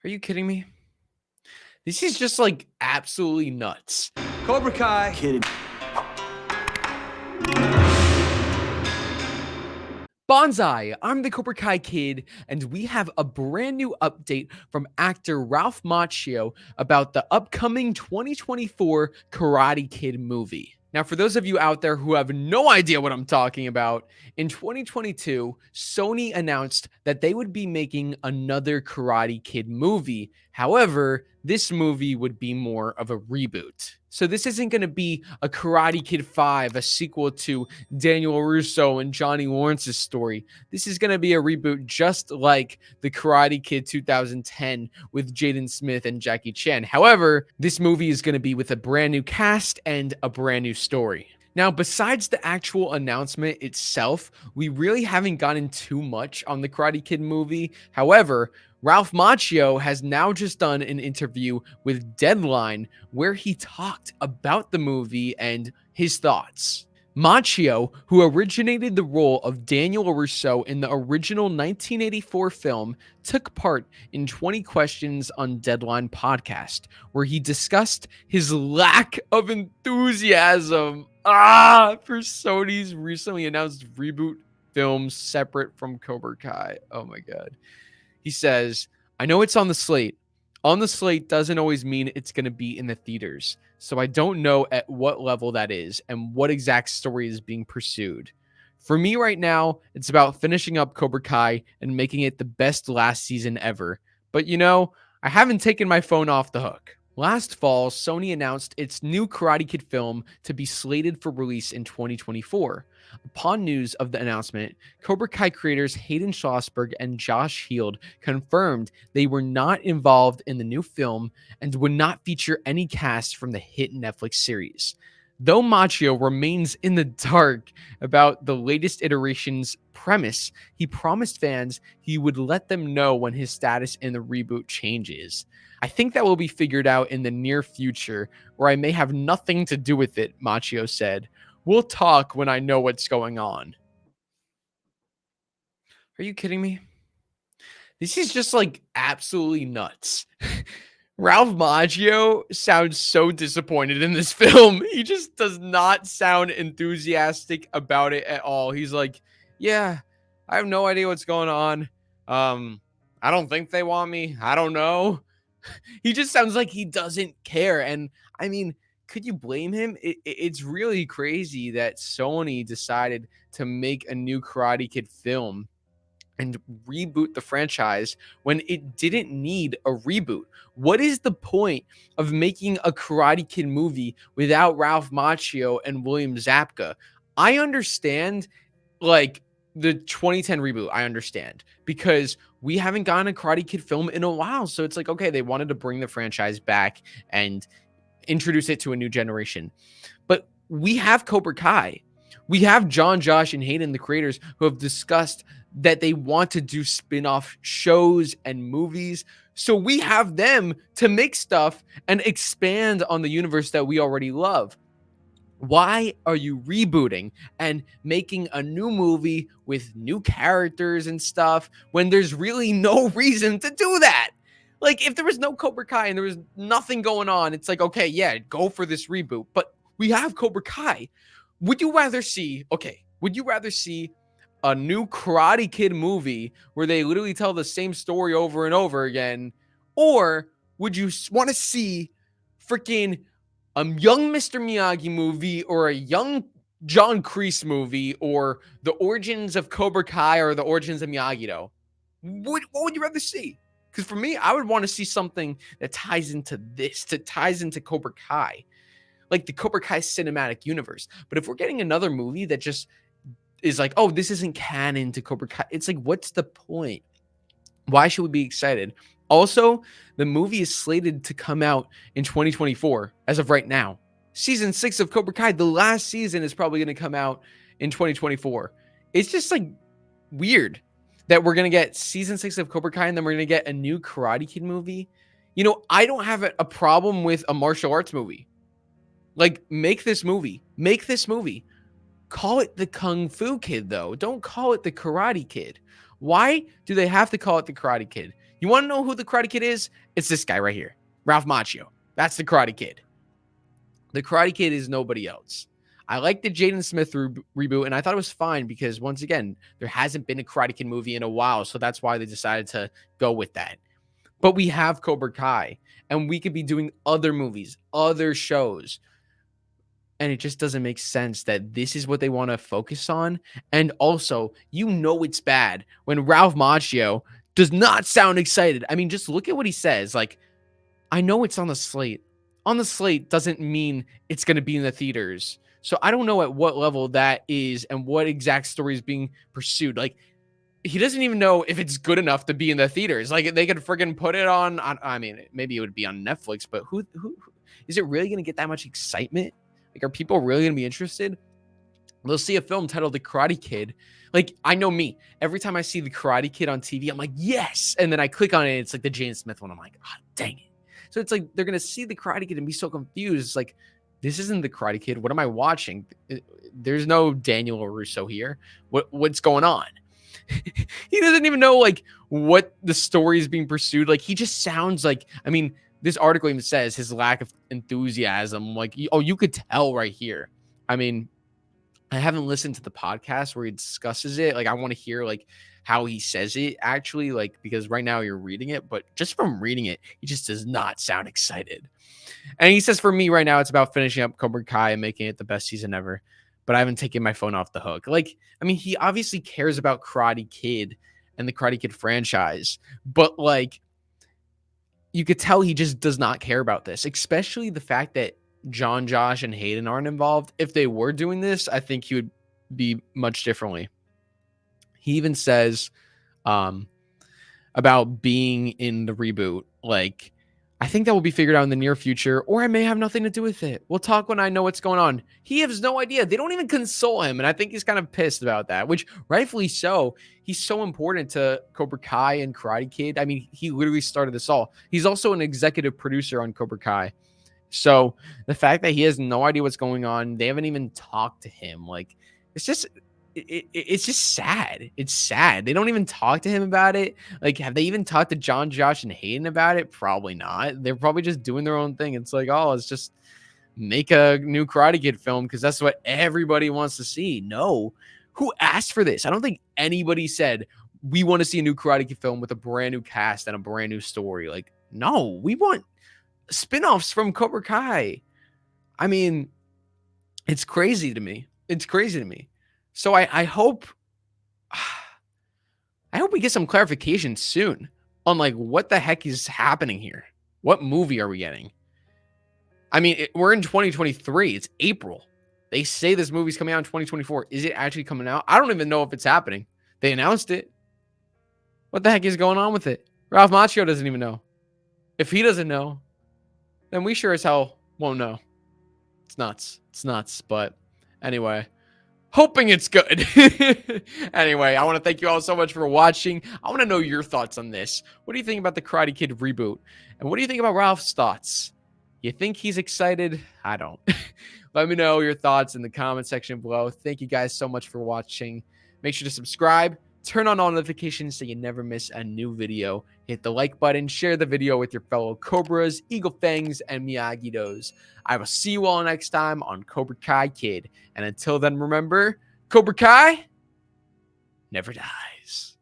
Are you kidding me? This is just like absolutely nuts. Cobra Kai. Kidding. Bonsai, I'm the Cobra Kai Kid, and we have a brand new update from actor Ralph Macchio about the upcoming 2024 Karate Kid movie. Now, for those of you out there who have no idea what I'm talking about, in 2022, Sony announced that they would be making another Karate Kid movie. However, this movie would be more of a reboot. So this isn't going to be a Karate Kid 5, a sequel to Daniel Russo and Johnny Lawrence's story. This is going to be a reboot just like the Karate Kid 2010 with Jaden Smith and Jackie Chan. However, this movie is going to be with a brand new cast and a brand new story. Now, besides the actual announcement itself, we really haven't gotten too much on the Karate Kid movie. However, Ralph Macchio has now just done an interview with Deadline where he talked about the movie and his thoughts. Macchio, who originated the role of Daniel Russo in the original 1984 film, took part in 20 Questions on Deadline podcast, where he discussed his lack of enthusiasm for Sony's recently announced reboot film separate from Cobra Kai. Oh my God. He says, I know it's on the slate. On the slate doesn't always mean it's going to be in the theaters. So I don't know at what level that is and what exact story is being pursued. For me right now, it's about finishing up Cobra Kai and making it the best last season ever. But you know, I haven't taken my phone off the hook. Last fall, Sony announced its new Karate Kid film to be slated for release in 2024. Upon news of the announcement, Cobra Kai creators Hayden Schlossberg and Josh Heald confirmed they were not involved in the new film and would not feature any cast from the hit Netflix series. Though Macchio remains in the dark about the latest iteration's premise, he promised fans he would let them know when his status in the reboot changes. I think that will be figured out in the near future, or I may have nothing to do with it, Macchio said. We'll talk when I know what's going on. Are you kidding me? This is just like absolutely nuts. Ralph Macchio sounds so disappointed in this film. He just does not sound enthusiastic about it at all. He's like, yeah, I have no idea what's going on. I don't think they want me. I don't know. He just sounds like he doesn't care. And I mean, could you blame him? It's really crazy that Sony decided to make a new Karate Kid film and reboot the franchise when it didn't need a reboot. What is the point of making a Karate Kid movie without Ralph Macchio and William Zabka? I understand, like, the 2010 reboot, I understand, because we haven't gotten a Karate Kid film in a while. So it's like, okay, they wanted to bring the franchise back and introduce it to a new generation. But we have Cobra Kai. We have John, Josh, and Hayden, the creators, who have discussed that they want to do spin-off shows and movies. So we have them to make stuff and expand on the universe that we already love. Why are you rebooting and making a new movie with new characters and stuff when there's really no reason to do that? Like, if there was no Cobra Kai and there was nothing going on, it's like, okay, yeah, go for this reboot. But we have Cobra Kai. Would you rather see a new Karate Kid movie where they literally tell the same story over and over again? Or would you want to see freaking a young Mr. Miyagi movie or a young John Kreese movie or the origins of Cobra Kai or the origins of Miyagi-Do? What would you rather see? Because for me, I would want to see something that ties into this, that ties into Cobra Kai, like the Cobra Kai cinematic universe. But if we're getting another movie that just is like, oh, this isn't canon to Cobra Kai, it's like, what's the point? Why should we be excited? Also, the movie is slated to come out in 2024 as of right now. Season 6 of Cobra Kai, the last season, is probably going to come out in 2024. It's just like weird that we're going to get season 6 of Cobra Kai and then we're going to get a new Karate Kid movie. You know, I don't have a problem with a martial arts movie. Like, make this movie. Call it the Kung Fu Kid, though. Don't call it the Karate Kid. Why do they have to call it the Karate Kid? You want to know who the Karate Kid is? It's this guy right here, Ralph Macchio. That's the Karate Kid. The Karate Kid is nobody else. I like the Jaden Smith reboot, and I thought it was fine because, once again, there hasn't been a Karate Kid movie in a while, so that's why they decided to go with that. But we have Cobra Kai, and we could be doing other movies, other shows, and it just doesn't make sense that this is what they want to focus on. And also, you know it's bad when Ralph Macchio does not sound excited. I mean, just look at what he says. Like, I know it's on the slate. On the slate doesn't mean it's going to be in the theaters. So I don't know at what level that is and what exact story is being pursued. Like, he doesn't even know if it's good enough to be in the theaters. Like, they could friggin' put it on, I mean, maybe it would be on Netflix, but who is it really going to get that much excitement? Like, are people really going to be interested? They'll see a film titled The Karate Kid. Like, I know me. Every time I see The Karate Kid on TV, I'm like, yes. And then I click on it, it's like the Jaden Smith one. I'm like, oh, dang it. So it's like they're going to see The Karate Kid and be so confused. It's like, this isn't The Karate Kid. What am I watching? There's no Daniel LaRusso here. What's going on? He doesn't even know, like, what the story is being pursued. Like, he just sounds like, I mean, this article even says his lack of enthusiasm. Like, you could tell right here. I mean, I haven't listened to the podcast where he discusses it. Like, I want to hear, like, how he says it actually, like, because right now you're reading it, but just from reading it, he just does not sound excited. And he says, for me right now, it's about finishing up Cobra Kai and making it the best season ever. But I haven't taken my phone off the hook. Like, I mean, he obviously cares about Karate Kid and the Karate Kid franchise, but, like, you could tell he just does not care about this, especially the fact that John, Josh, and Hayden aren't involved. If they were doing this, I think he would be much differently. He even says about being in the reboot, like, I think that will be figured out in the near future, or I may have nothing to do with it. We'll talk when I know what's going on. He has no idea. They don't even console him, and I think he's kind of pissed about that, which rightfully so. He's so important to Cobra Kai and Karate Kid. I mean, he literally started this all. He's also an executive producer on Cobra Kai. So the fact that he has no idea what's going on, they haven't even talked to him. Like, it's just sad. It's sad. They don't even talk to him about it. Like, have they even talked to John, Josh, and Hayden about it? Probably not. They're probably just doing their own thing. It's like, oh, let's just make a new Karate Kid film because that's what everybody wants to see. No. Who asked for this? I don't think anybody said, we want to see a new Karate Kid film with a brand new cast and a brand new story. Like, no, we want spin-offs from Cobra Kai. I mean, it's crazy to me. It's crazy to me. So I hope we get some clarification soon on, like, what the heck is happening here. What movie are we getting? I mean, we're in 2023. It's April. They say this movie's coming out in 2024. Is it actually coming out? I don't even know if it's happening. They announced it. What the heck is going on with it? Ralph Macchio doesn't even know. If he doesn't know, then we sure as hell won't know. It's nuts. It's nuts. But anyway, hoping it's good. Anyway, I want to thank you all so much for watching. I want to know your thoughts on this. What do you think about the Karate Kid reboot? And what do you think about Ralph's thoughts? You think he's excited? I don't. Let me know your thoughts in the comment section below. Thank you guys so much for watching. Make sure to subscribe. Turn on all notifications so you never miss a new video. Hit the like button. Share the video with your fellow Cobras, Eagle Fangs, and Miyagi-Dos. I will see you all next time on Cobra Kai Kid. And until then, remember, Cobra Kai never dies.